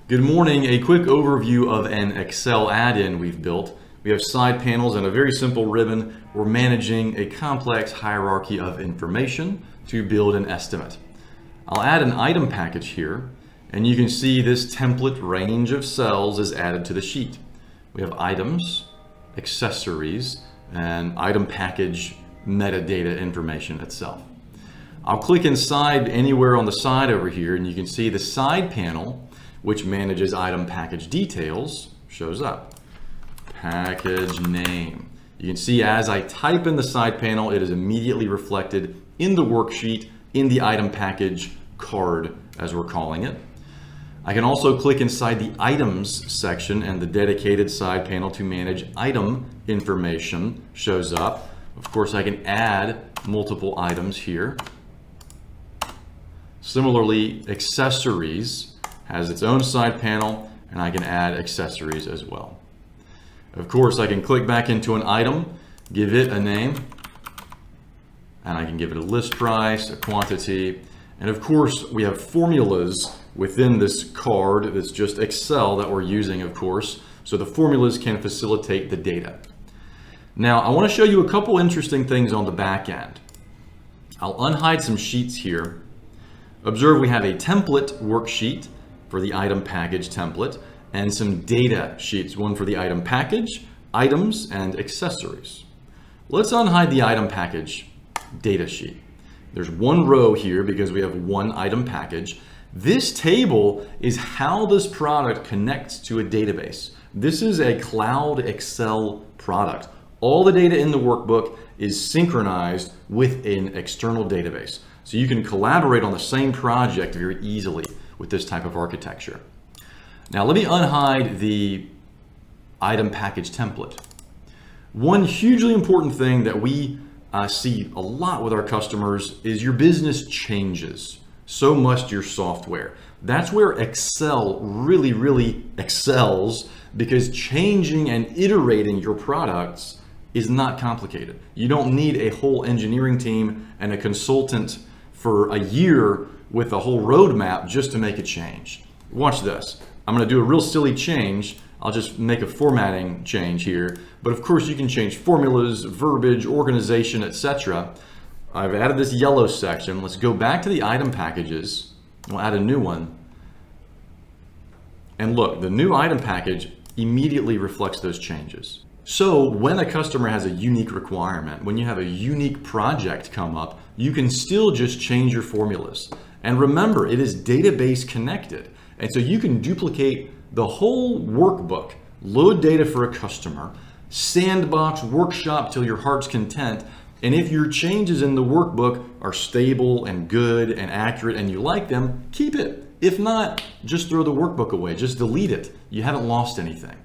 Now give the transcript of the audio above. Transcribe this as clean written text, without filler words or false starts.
Good morning. A quick overview of an Excel add-in we've built. We have side panels and a very simple ribbon. We're managing a complex hierarchy of information to build an estimate. I'll add an item package here, and you can see this template range of cells is added to the sheet. We have items, accessories, and item package metadata information itself. I'll click inside anywhere on the side over here, and you can see the side panel, which manages item package details, shows up. Package name. You can see as I type in the side panel, it is immediately reflected in the worksheet in the item package card, as we're calling it. I can also click inside the items section, and the dedicated side panel to manage item information shows up. Of course, I can add multiple items here. Similarly, accessories has its own side panel, and I can add accessories as well. Of course, I can click back into an item, give it a name, and I can give it a list price, a quantity, and of course, we have formulas within this card. It's just Excel that we're using, of course, so the formulas can facilitate the data. Now, I want to show you a couple interesting things on the back end. I'll unhide some sheets here. Observe we have a template worksheet for the item package template and some data sheets, one for the item package, items, and accessories. Let's unhide the item package data sheet. There's one row here because we have one item package. This table is how this product connects to a database. This is a cloud Excel product. All the data in the workbook is synchronized with an external database. So you can collaborate on the same project very easily with this type of architecture. Now let me unhide the item package template. One hugely important thing that we see a lot with our customers is your business changes. So must your software. That's where Excel really excels, because changing and iterating your products is not complicated. You don't need a whole engineering team and a consultant for a year with a whole roadmap just to make a change. Watch this. I'm going to do a real silly change. I'll just make a formatting change here. But of course you can change formulas, verbiage, organization, etc. I've added this yellow section. Let's go back to the item packages. We'll add a new one. And look, the new item package immediately reflects those changes. So when a customer has a unique requirement, when you have a unique project come up, you can still just change your formulas. And remember, it is database connected. And so you can duplicate the whole workbook, load data for a customer, sandbox, workshop till your heart's content. And if your changes in the workbook are stable and good and accurate and you like them, keep it. If not, just throw the workbook away, just delete it. You haven't lost anything.